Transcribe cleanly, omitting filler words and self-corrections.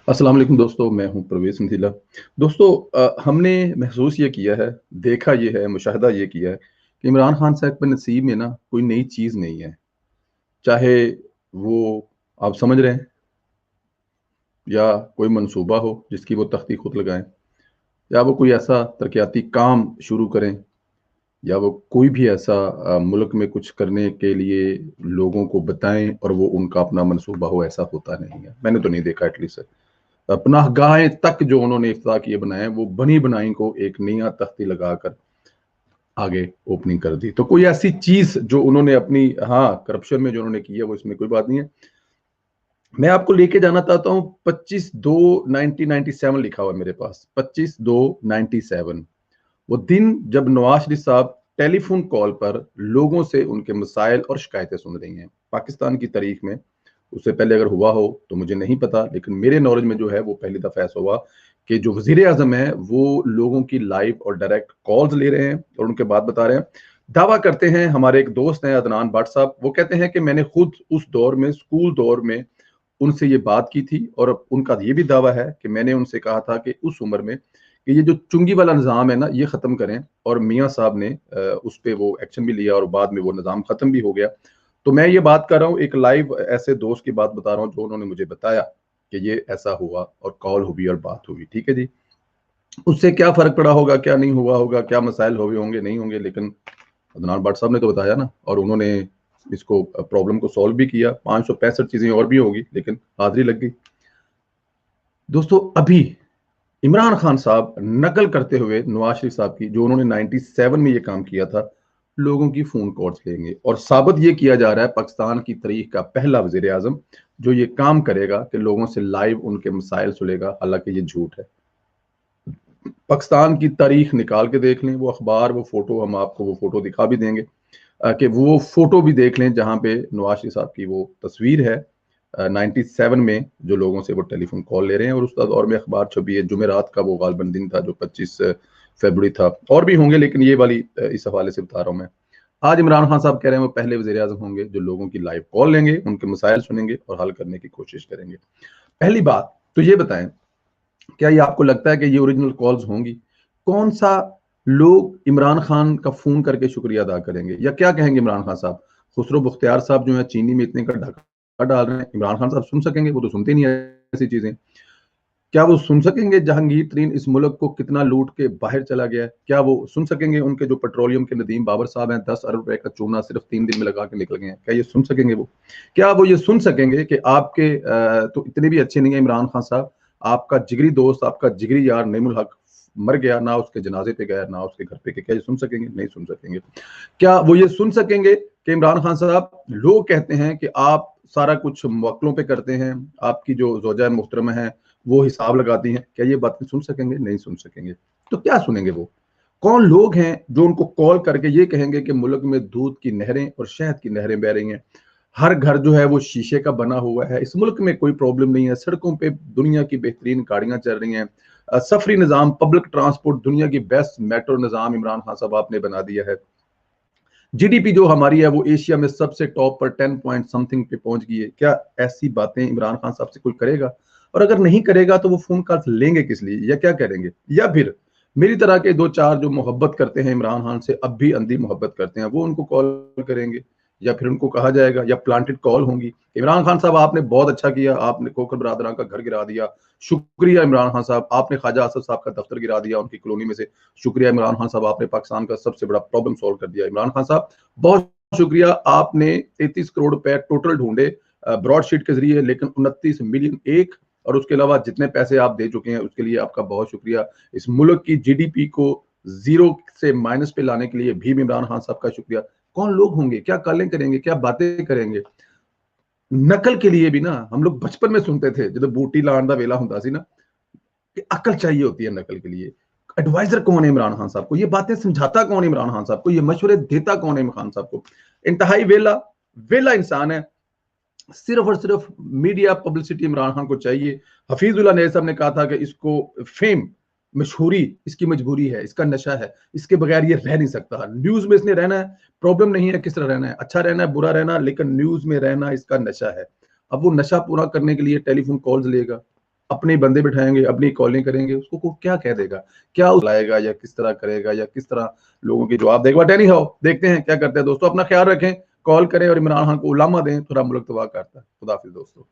अस्सलाम वालेकुम दोस्तों, मैं हूं प्रवेश निधिला। दोस्तों हमने महसूस ये किया है, देखा ये है, मुशाहिदा ये किया है कि इमरान खान साहब के नसीब में ना कोई नई चीज़ नहीं है। चाहे वो आप समझ रहे हैं या कोई मंसूबा हो जिसकी वो तख्ती खुद लगाएँ या वो कोई ऐसा तरक्याती काम शुरू करें या वो कोई भी ऐसा मुल्क में कुछ करने के लिए लोगों को बताएँ और वो उनका अपना मंसूबा हो, ऐसा होता नहीं है। मैंने तो नहीं देखा एटलीस्ट। पनाहगाहें तक जो उन्होंने इफ्तिताह किए बनाए हैं, वो बनी-बनाई को एक नया तख्ती लगाकर आगे ओपनिंग कर दी। तो कोई ऐसी चीज़ जो उन्होंने अपनी करप्शन में जो उन्होंने की है, वो इसमें कोई बात नहीं है। मैं आपको लेके जाना चाहता हूँ 25/2/1997 लिखा हुआ है मेरे पास, 25/2/97 वो दिन जब नवाज शरीफ साहब टेलीफ़ोन कॉल पर लोगों से उनके मसाइल और शिकायतें सुन रही हैं। पाकिस्तान की तारीख में उससे पहले अगर हुआ हो तो मुझे नहीं पता, लेकिन मेरे नॉलेज में जो है वो पहली दफ़ा ऐसा हुआ कि जो वज़ीर-ए-आज़म है वो लोगों की लाइव और डायरेक्ट कॉल्स ले रहे हैं और उनके बात बता रहे हैं। दावा करते हैं हमारे एक दोस्त हैं अदनान भट्ट साहब, वो कहते हैं कि मैंने खुद उस दौर में स्कूल दौर में उनसे ये बात की थी और उनका ये भी दावा है कि मैंने उनसे कहा था कि उस उम्र में कि ये जो चुंगी वाला निज़ाम है ना, ये ख़त्म करें और मियाँ साहब ने उस पे वो एक्शन भी लिया और बाद में वो निज़ाम ख़त्म भी हो गया। तो मैं ये बात कर रहा हूँ, एक लाइव ऐसे दोस्त की बात बता रहा हूँ जो उन्होंने मुझे बताया कि ये ऐसा हुआ और कॉल हुई और बात हुई, ठीक है जी। उससे क्या फ़र्क पड़ा होगा, क्या नहीं हुआ होगा, क्या मसाइल हुए होंगे, नहीं होंगे, लेकिन अदनान भट्ट साहब ने तो बताया ना और उन्होंने इसको प्रॉब्लम को सॉल्व भी किया। 565 चीज़ें और भी होगी, लेकिन हाज़िरी लग गई। दोस्तों अभी इमरान खान साहब नकल करते हुए नवाज शरीफ साहब की, जो उन्होंने 97 में ये काम किया था, लोगों की फ़ोन कॉल्स लेंगे और साबित ये किया जा रहा है पाकिस्तान की तारीख का पहला वज़ीर-ए-आज़म जो ये काम करेगा कि लोगों से लाइव उनके मसाइल सुनेगा, हालाँकि ये झूठ है। पाकिस्तान की तारीख निकाल के देख लें, वो अखबार, वो फ़ोटो, हम आपको वो फ़ोटो दिखा भी देंगे कि वो फ़ोटो भी देख लें जहाँ पे नवाज शरीफ साहब की वो तस्वीर है 97 में जो लोगों से वो टेलीफ़ोन कॉल ले रहे हैं और उस दौर में अखबार छपी है, जुमेरात का वो गालिबन दिन था जो 25 फ़रवरी था। और भी होंगे लेकिन ये वाली इस हवाले से बता रहा हूँ मैं। आज इमरान खान साहब कह रहे हैं वो पहले वज़ीर-ए-आज़म होंगे जो लोगों की लाइव कॉल लेंगे, उनके मसाइल सुनेंगे और हल करने की कोशिश करेंगे। पहली बात तो ये बताएँ, क्या ये आपको लगता है कि ये ओरिजिनल कॉल्स होंगी? कौन-सा लोग इमरान खान का फ़ोन करके शुक्रिया अदा करेंगे या क्या कहेंगे इमरान खान साहब? खुसरो बख्तियार साहब जो हैं चीनी में इतने का ढक्का डाल रहे हैं, इमरान खान साहब सुन सकेंगे? वो तो सुनते नहीं है ऐसी चीज़ें। क्या वो सुन सकेंगे जहांगीर तरीन इस मुल्क को कितना लूट के बाहर चला गया है? क्या वो सुन सकेंगे उनके जो पेट्रोलियम के नदीम बाबर साहब हैं 10 अरब रुपए का चूना सिर्फ़ 3 दिन में लगा के निकल गए हैं? क्या ये सुन सकेंगे वो? क्या वो ये सुन सकेंगे कि आपके तो इतने भी अच्छे नहीं है इमरान खान साहब, आपका जिगरी दोस्त, आपका जिगरी यार नईमुल हक मर गया, ना उसके जनाज़े पे गए, ना उसके घर पे गए? क्या ये सुन सकेंगे? नहीं सुन सकेंगे। क्या वो ये सुन सकेंगे कि इमरान खान साहब, लोग कहते हैं कि आप सारा कुछ मुवक्किलों पे करते हैं, आपकी जो ज़ौजा मोहतरमा है, वो हिसाब लगाती हैं, क्या ये बातें सुन सकेंगे? नहीं सुन सकेंगे। तो क्या सुनेंगे वो? कौन लोग हैं जो उनको कॉल करके ये कहेंगे कि मुल्क में दूध की नहरें और शहद की नहरें बह रही हैं, हर घर जो है वो शीशे का बना हुआ है, इस मुल्क में कोई प्रॉब्लम नहीं है, सड़कों पे दुनिया की बेहतरीन गाड़ियाँ चल रही हैं, सफरी निज़ाम, पब्लिक ट्रांसपोर्ट, दुनिया की बेस्ट मेट्रो निज़ाम इमरान खान साहब आपने बना दिया है। जीडीपी जो हमारी है वो एशिया में सबसे टॉप पर 10 पॉइंट समथिंग पे पहुंच गई है। क्या ऐसी बातें इमरान खान साहब से कोई करेगा? और अगर नहीं करेगा तो वो फोन कॉल्स लेंगे किस लिए या क्या करेंगे? या फिर मेरी तरह के 2-4 जो मोहब्बत करते हैं इमरान खान से, अब भी अंधी मोहब्बत करते हैं, वो उनको कॉल करेंगे या फिर उनको कहा जाएगा या प्लांटेड कॉल होंगी। इमरान खान साहब आपने बहुत अच्छा किया, आपने खोखर बरादरान का घर गिरा दिया। शुक्रिया इमरान खान साहब, आपने ख्वाजा आसफ साहब का दफ्तर गिरा दिया उनकी कॉलोनी में से। शुक्रिया इमरान खान साहब, आपने पाकिस्तान का सबसे बड़ा प्रॉब्लम सॉल्व कर दिया। इमरान खान साहब बहुत शुक्रिया, आपने 33 करोड़ रुपए टोटल ढूंढे ब्रॉडशीट के जरिए, लेकिन 29 मिलियन एक और उसके अलावा जितने पैसे आप दे चुके हैं उसके लिए आपका बहुत शुक्रिया। इस मुल्क की जीडीपी को जीरो से माइनस पे लाने के लिए भी इमरान खान साहब का शुक्रिया। कौन लोग होंगे, क्या कालें करेंगे, क्या बातें करेंगे? नकल के लिए भी ना हम लोग बचपन में सुनते थे जब बूटी लाने का वेला होता सी ना कि अकल चाहिए होती है नकल के लिए। एडवाइजर कौन है इमरान खान साहब को? ये बातें समझाता कौन है इमरान खान साहब को? ये मशवरे देता कौन है इमरान खान साहब को? इंतहाई वेला वेला इंसान है। सिर्फ और सिर्फ मीडिया पब्लिसिटी इमरान खान को चाहिए। हफीजुल्लाह ने साहब ने कहा था कि इसको फेम, मशहूरी इसकी मजबूरी है, इसका नशा है, इसके बगैर ये रह नहीं सकता। न्यूज में इसने रहना है, प्रॉब्लम नहीं है किस तरह रहना है, अच्छा रहना है, बुरा रहना, लेकिन न्यूज में रहना इसका नशा है। अब वो नशा पूरा करने के लिए टेलीफोन कॉल्स लेगा, अपने बंदे बिठाएंगे, अपनी कॉलिंग करेंगे, उसको क्या कह देगा, क्या लाएगा या किस तरह करेगा या किस तरह लोगों के जवाब देगा। बट एनी हाउ देखते हैं क्या करते हैं दोस्तों। अपना ख्याल रखें, कॉल करें और इमरान खान को उलामा दें, थोड़ा मुल्क तबाह करता है। खुदा हाफिज़ दोस्तों।